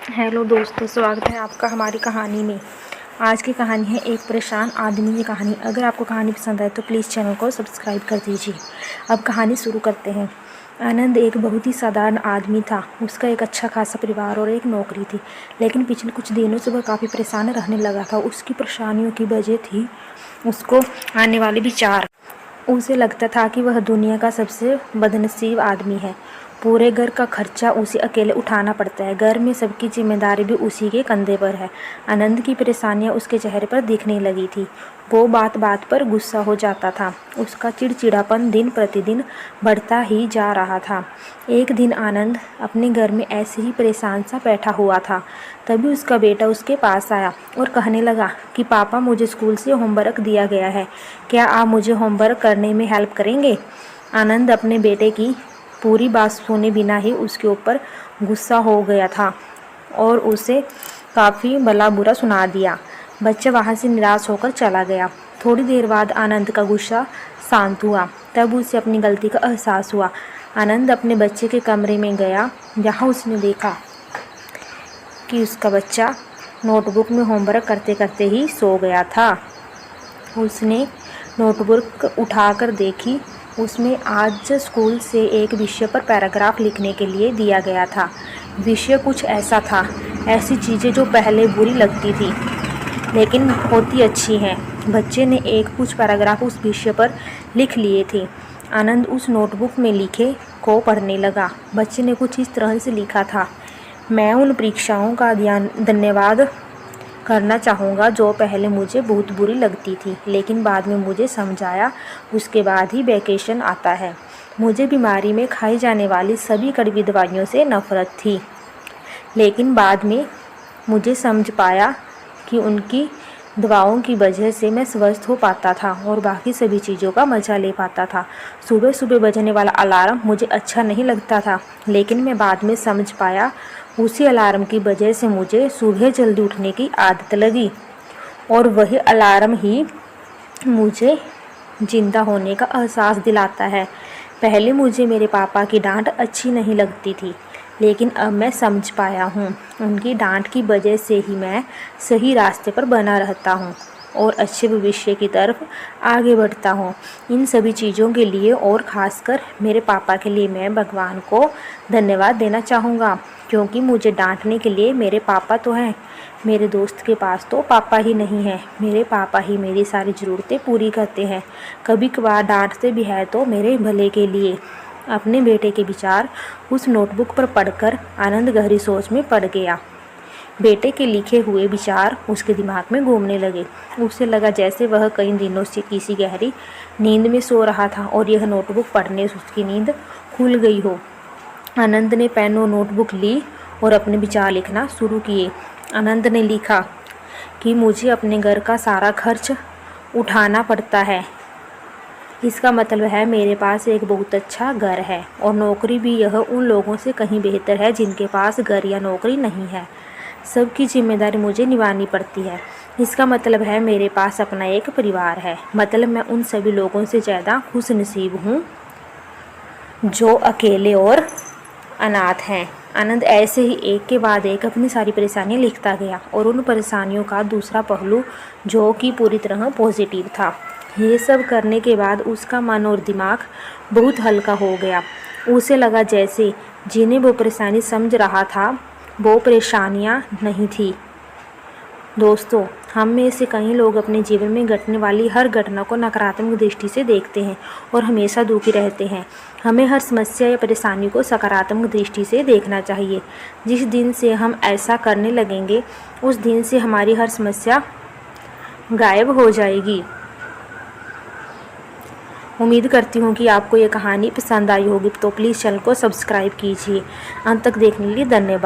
Hello दोस्तों, स्वागत है आपका हमारी कहानी में। आज की कहानी है एक परेशान आदमी की कहानी। अगर आपको कहानी पसंद आए तो प्लीज़ चैनल को सब्सक्राइब कर दीजिए। अब कहानी शुरू करते हैं। आनंद एक बहुत ही साधारण आदमी था। उसका एक अच्छा खासा परिवार और एक नौकरी थी, लेकिन पिछले कुछ दिनों से वह काफ़ी परेशान रहने लगा था। उसकी परेशानियों की वजह थी उसको आने वाले विचार। उसे लगता था कि वह दुनिया का सबसे बदनसीब आदमी है। पूरे घर का खर्चा उसे अकेले उठाना पड़ता है। घर में सबकी जिम्मेदारी भी उसी के कंधे पर है। आनंद की परेशानियां उसके चेहरे पर दिखने लगी थी। वो बात बात पर गुस्सा हो जाता था। उसका चिड़चिड़ापन दिन प्रतिदिन बढ़ता ही जा रहा था। एक दिन आनंद अपने घर में ऐसे ही परेशान सा बैठा हुआ था। तभी उसका बेटा उसके पास आया और कहने लगा कि पापा, मुझे स्कूल से होमवर्क दिया गया है, क्या आप मुझे होमवर्क करने में हेल्प करेंगे? आनंद अपने बेटे की पूरी बात सुने बिना ही उसके ऊपर गुस्सा हो गया था और उसे काफ़ी भला बुरा सुना दिया। बच्चा वहाँ से निराश होकर चला गया। थोड़ी देर बाद आनंद का गुस्सा शांत हुआ। तब उसे अपनी गलती का एहसास हुआ। आनंद अपने बच्चे के कमरे में गया, जहाँ उसने देखा कि उसका बच्चा नोटबुक में होमवर्क करते करते ही सो गया था। उसने नोटबुक उठाकर देखी। उसमें आज स्कूल से एक विषय पर पैराग्राफ लिखने के लिए दिया गया था। विषय कुछ ऐसा था, ऐसी चीज़ें जो पहले बुरी लगती थी लेकिन होती अच्छी हैं। बच्चे ने एक कुछ पैराग्राफ उस विषय पर लिख लिए थे। आनंद उस नोटबुक में लिखे को पढ़ने लगा। बच्चे ने कुछ इस तरह से लिखा था, मैं उन परीक्षाओं का धन्यवाद करना चाहूँगा जो पहले मुझे बहुत बुरी लगती थी, लेकिन बाद में मुझे समझ आया उसके बाद ही वैकेशन आता है। मुझे बीमारी में खाई जाने वाली सभी कड़वी दवाइयों से नफ़रत थी, लेकिन बाद में मुझे समझ पाया कि उनकी दवाओं की वजह से मैं स्वस्थ हो पाता था और बाकी सभी चीज़ों का मज़ा ले पाता था। सुबह सुबह बजने वाला अलार्म मुझे अच्छा नहीं लगता था, लेकिन मैं बाद में समझ पाया उसी अलार्म की वजह से मुझे सुबह जल्दी उठने की आदत लगी और वही अलार्म ही मुझे ज़िंदा होने का एहसास दिलाता है। पहले मुझे मेरे पापा की डांट अच्छी नहीं लगती थी, लेकिन अब मैं समझ पाया हूँ उनकी डांट की वजह से ही मैं सही रास्ते पर बना रहता हूँ और अच्छे भविष्य की तरफ आगे बढ़ता हूँ। इन सभी चीज़ों के लिए और ख़ासकर मेरे पापा के लिए मैं भगवान को धन्यवाद देना चाहूँगा, क्योंकि मुझे डांटने के लिए मेरे पापा तो हैं। मेरे दोस्त के पास तो पापा ही नहीं है। मेरे पापा ही मेरी सारी ज़रूरतें पूरी करते हैं। कभी कभार डांटते भी है तो मेरे भले के लिए। अपने बेटे के विचार उस नोटबुक पर पढ़कर आनंद गहरी सोच में पड़ गया। बेटे के लिखे हुए विचार उसके दिमाग में घूमने लगे। उसे लगा जैसे वह कई दिनों से किसी गहरी नींद में सो रहा था और यह नोटबुक पढ़ने से उसकी नींद खुल गई हो। आनंद ने पेन और नोटबुक ली और अपने विचार लिखना शुरू किए। आनंद ने लिखा कि मुझे अपने घर का सारा खर्च उठाना पड़ता है। इसका मतलब है मेरे पास एक बहुत अच्छा घर है और नौकरी भी यह उन लोगों से कहीं बेहतर है जिनके पास घर या नौकरी नहीं है। सबकी जिम्मेदारी मुझे निभानी पड़ती है। इसका मतलब है मेरे पास अपना एक परिवार है। मतलब मैं उन सभी लोगों से ज़्यादा खुशनसीब हूँ जो अकेले और अनाथ हैं। आनंद ऐसे ही एक के बाद एक अपनी सारी परेशानियाँ लिखता गया और उन परेशानियों का दूसरा पहलू जो कि पूरी तरह पॉजिटिव था। ये सब करने के बाद उसका मन और दिमाग बहुत हल्का हो गया। उसे लगा जैसे जिन्हें वो परेशानी समझ रहा था वो परेशानियाँ नहीं थी। दोस्तों, हम में से कई लोग अपने जीवन में घटने वाली हर घटना को नकारात्मक दृष्टि से देखते हैं और हमेशा दुखी रहते हैं। हमें हर समस्या या परेशानी को सकारात्मक दृष्टि से देखना चाहिए। जिस दिन से हम ऐसा करने लगेंगे उस दिन से हमारी हर समस्या गायब हो जाएगी। उम्मीद करती हूँ कि आपको ये कहानी पसंद आई होगी, तो प्लीज़ चैनल को सब्सक्राइब कीजिए। अंत तक देखने के लिए धन्यवाद।